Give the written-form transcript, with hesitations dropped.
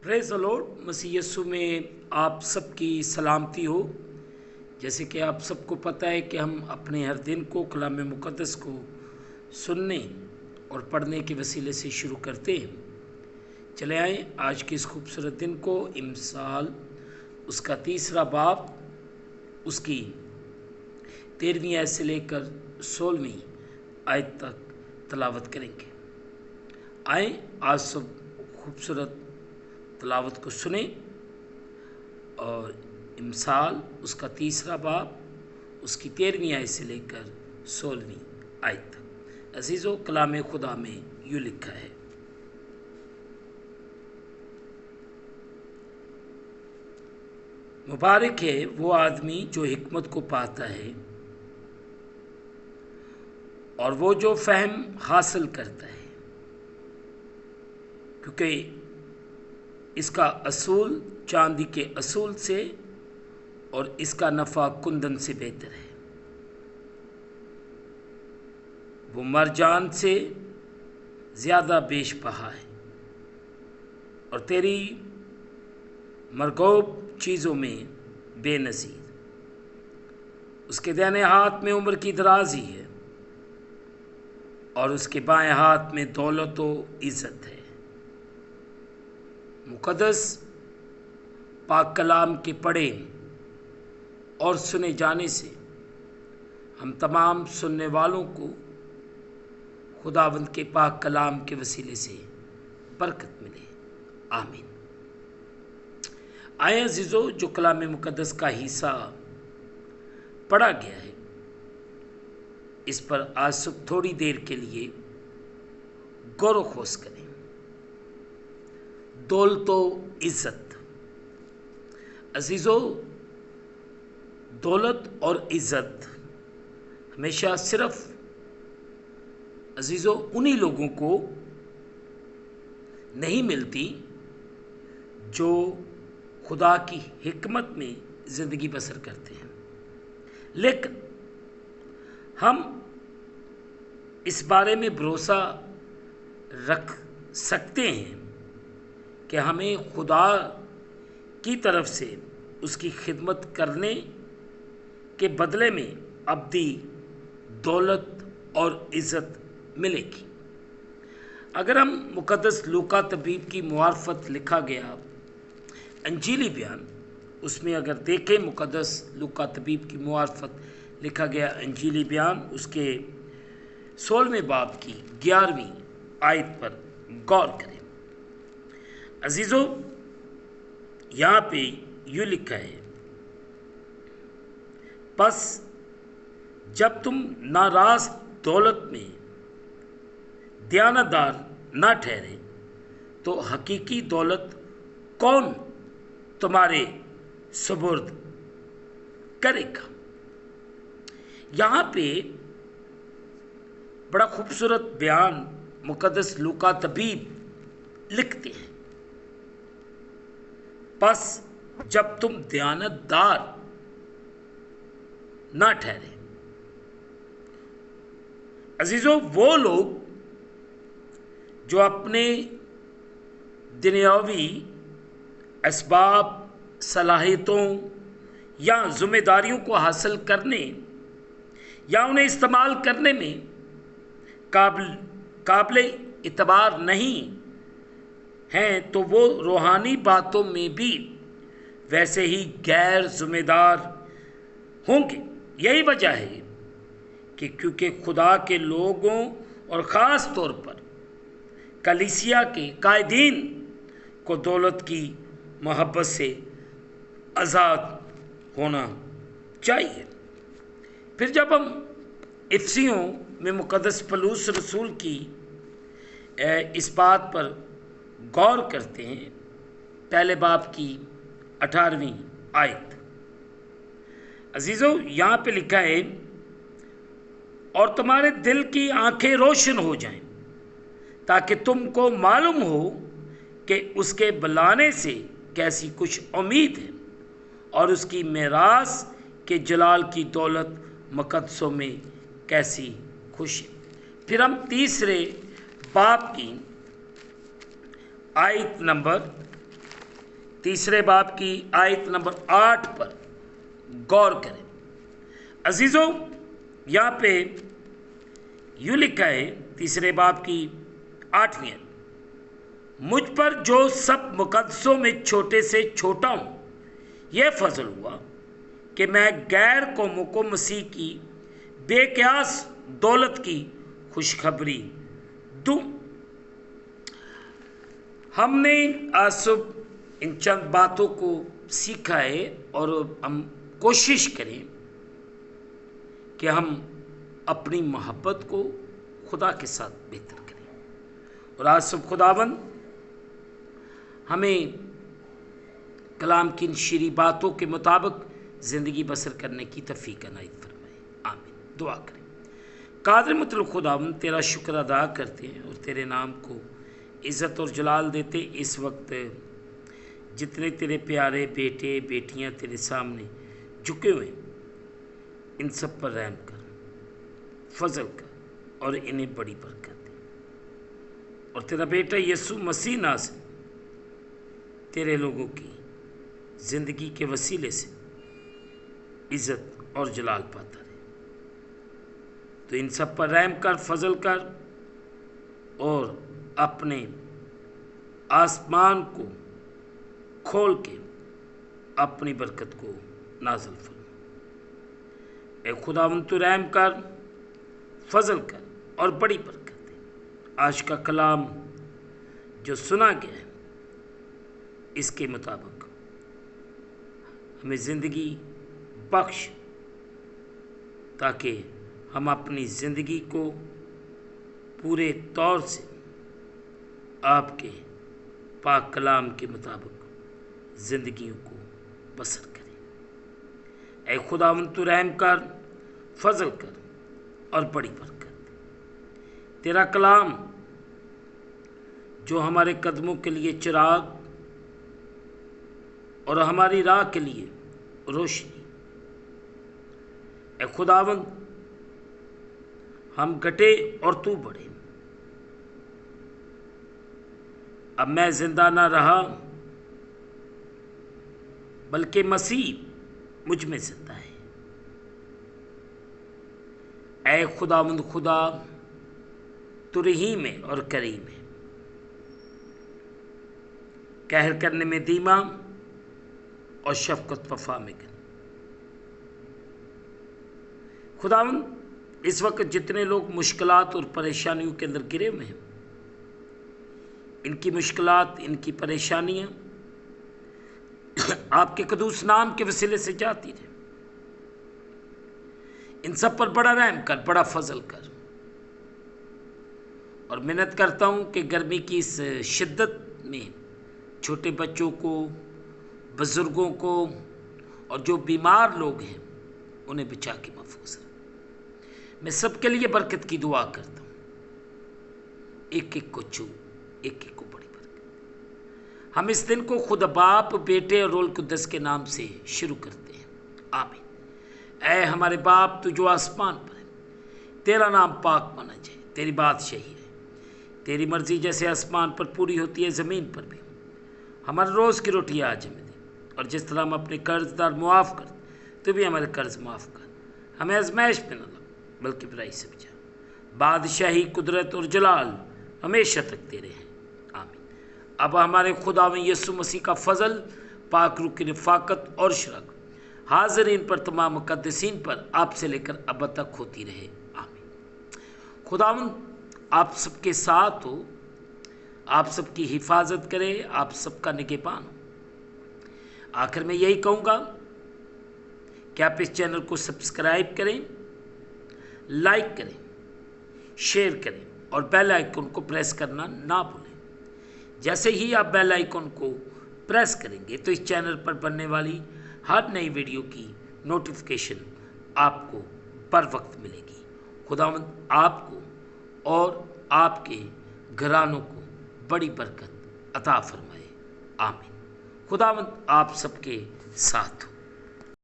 Praise the lord. मसीह यीशु में आप सबकी सलामती हो। जैसे कि आप सबको पता है कि हम अपने हर दिन को कलाम मुक़द्दस को सुनने और पढ़ने के वसीले से शुरू करते हैं। चले आए आज के इस खूबसूरत दिन को इमसाल उसका 3रा बाब उसकी 13वीं आयत से लेकर 16वीं आयत तक तलावत करेंगे। आए आज सब खूबसूरत तलावत को सुने और इमसाल उसका 3रा बाब उसकी 13वीं आयत से लेकर 16वीं आयत तक। अजीज़ों, कलाम खुदा में यूँ लिखा है, मुबारक है वो आदमी जो हिकमत को पाता है और वो जो फहम हासिल करता है, क्योंकि इसका असूल चांदी के असूल से और इसका नफ़ा कुंदन से बेहतर है। वो मरजान से ज़्यादा बेश बहा है और तेरी मरगूब चीज़ों में बेनज़ीर। उसके दाहिने हाथ में उम्र की दराज़ी है और उसके बाएं हाथ में दौलत व इज़्ज़त है। मुक़द्दस पाक कलाम के पढ़े और सुने जाने से हम तमाम सुनने वालों को खुदावंद के पाक कलाम के वसीले से बरकत मिले, आमीन। आए अज़ीज़ों, जो कलाम मुक़द्दस का हिस्सा पढ़ा गया है, इस पर आज सब थोड़ी देर के लिए गौर खोज करें। दौलत व इज़्ज़त। अज़ीज़ों, दौलत और इज़्ज़त हमेशा सिर्फ अज़ीज़ों उन्हीं लोगों को नहीं मिलती जो खुदा की हिकमत में ज़िंदगी बसर करते हैं, लेकिन हम इस बारे में भरोसा रख सकते हैं कि हमें खुदा की तरफ से उसकी खिदमत करने के बदले में अब्दी दौलत और इज़्ज़त मिलेगी। अगर हम मुक़द्दस लूका तबीब की मुआरफत लिखा गया अंजीली बयान, उसमें अगर देखें मुक़द्दस लूका तबीब की मुआरफत लिखा गया अंजीली बयान उसके 16वें बाब की 11वीं आयत पर गौर करें। अज़ीज़ों, यहाँ पे यूँ लिखा है, बस जब तुम नाराज दौलत में दयानतदार न ठहरे तो हकीकी दौलत कौन तुम्हारे सुपुर्द करेगा। यहाँ पे बड़ा खूबसूरत बयान मुक़द्दस लूका तबीब लिखते हैं, बस जब तुम दयानतदार ना ठहरे। अजीज़ों, वो लोग जो अपने दुनियावी असबाब, सलाहियतों या ज़िम्मेदारियों को हासिल करने या उन्हें इस्तेमाल करने में काबिल इतबार नहीं हैं, तो वो रूहानी बातों में भी वैसे ही गैर ज़िम्मेदार होंगे। यही वजह है कि क्योंकि खुदा के लोगों और ख़ास तौर पर कलीसिया के कायदीन को दौलत की मोहब्बत से आज़ाद होना चाहिए। फिर जब हम इफसियों में मुक़द्दस पौलुस रसूल की इस बात पर गौर करते हैं, पहले बाब की 18वीं आयत। अजीज़ों, यहाँ पे लिखा है, और तुम्हारे दिल की आंखें रोशन हो जाएं ताकि तुमको मालूम हो कि उसके बुलाने से कैसी कुछ उम्मीद है और उसकी मेरास के जलाल की दौलत मुक़द्दसों में कैसी खुशी। फिर हम 3रे बाब की आयत नंबर 3 बाब की आयत नंबर 8 पर गौर करें। अजीजों, यहाँ पे यूँ लिखा है 3 बाब की 8वीं आयत, मुझ पर जो सब मुकद्दसों में छोटे से छोटा हूँ, यह फजल हुआ कि मैं गैर कौमों को मसीह की बेक़यास दौलत की खुशखबरी दूँ। हमने आज सुबह इन चंद बातों को सीखा है और हम कोशिश करें कि हम अपनी मोहब्बत को खुदा के साथ बेहतर करें। और आज सुबह खुदावंद हमें कलाम की इन शीरी बातों के मुताबिक ज़िंदगी बसर करने की तौफीक अनायत फरमाए। आमीन। दुआ करें। कादिर मुतअल खुदावंद, तेरा शुक्र अदा करते हैं और तेरे नाम को इज़्ज़त और जलाल देते। इस वक्त जितने तेरे प्यारे बेटे बेटियां तेरे सामने झुके हुए, इन सब पर रहम कर, फजल कर और इन्हें बड़ी बरकत दे। और तेरा बेटा यीशु मसीह नाज़ तेरे लोगों की ज़िंदगी के वसीले से इज़्ज़त और जलाल पाता रहे। तो इन सब पर रहम कर, फजल कर और अपने आसमान को खोल के अपनी बरकत को नाज़िल फरमा। ए खुदावंद, तू रहम कर, फजल कर और बड़ी बरकत दे। आज का कलाम जो सुना गया है, इसके मुताबिक हमें ज़िंदगी बख्श, ताकि हम अपनी ज़िंदगी को पूरे तौर से आपके पाक कलाम के मुताबिक ज़िंदगियों को बसर करें। ऐ खुदावंद, तू रहम कर, फजल कर और बड़ी बरकत दे। तेरा कलाम जो हमारे कदमों के लिए चिराग और हमारी राह के लिए रोशनी। ऐ खुदावंद, हम घटे और तू बढ़े। अब मैं जिंदा ना रहा, बल्कि मसीह मुझ में जिंदा है। ऐ खुदावंद खुदा, तू रहीम है और करीम है, कहर करने में धीमा और शफकत वफा में कर। खुदावंद, इस वक्त जितने लोग मुश्किलात और परेशानियों के अंदर गिरे हुए हैं, इनकी मुश्किलात, इनकी परेशानियां आपके कदूस नाम के वसीले से जाती रहे। इन सब पर बड़ा रहम कर, बड़ा फजल कर। और मिन्नत करता हूं कि गर्मी की इस शिद्दत में छोटे बच्चों को, बुजुर्गों को और जो बीमार लोग हैं, उन्हें बचा के महफूज रख। मैं सबके लिए बरकत की दुआ करता हूँ। एक एक को छू, एक एक को बड़ी बरकत। हम इस दिन को खुद बाप, बेटे और रूह कुद्दस के नाम से शुरू करते हैं। आमीन। ऐ हमारे बाप, तू जो आसमान पर है, तेरा नाम पाक माना जाए, तेरी बात सही है, तेरी मर्जी जैसे आसमान पर पूरी होती है ज़मीन पर भी। हमारे रोज़ की रोटी आज हमें दे, और जिस तरह हम अपने कर्जदार मुआफ़ कर, तो भी हमारे कर्ज माफ़ कर। हमें आजमाइश में न ला, बल्कि बुराई से बचा। बादशाही, कुदरत और जलाल हमेशा तक तेरे हैं। आमीन। अब हमारे खुदा में यीशु मसीह का फजल, पाक रूह की रफ़ाकत और शरक हाज़रीन पर, तमाम मुक़द्दसीन पर आप से लेकर अब तक होती रहे। आमीन। खुदावंद आप सबके साथ हो, आप सबकी हिफाजत करे, आप सबका निगहबान हो। आखिर में यही कहूँगा कि आप इस चैनल को सब्सक्राइब करें, लाइक करें, शेयर करें और बेल आइकन को प्रेस करना ना भूलें। जैसे ही आप बेल आइकन को प्रेस करेंगे तो इस चैनल पर बनने वाली हर नई वीडियो की नोटिफिकेशन आपको बर वक्त मिलेगी। खुदावंद आपको और आपके घरानों को बड़ी बरकत अता फरमाए। आमीन। खुदावंद आप सबके साथ हो।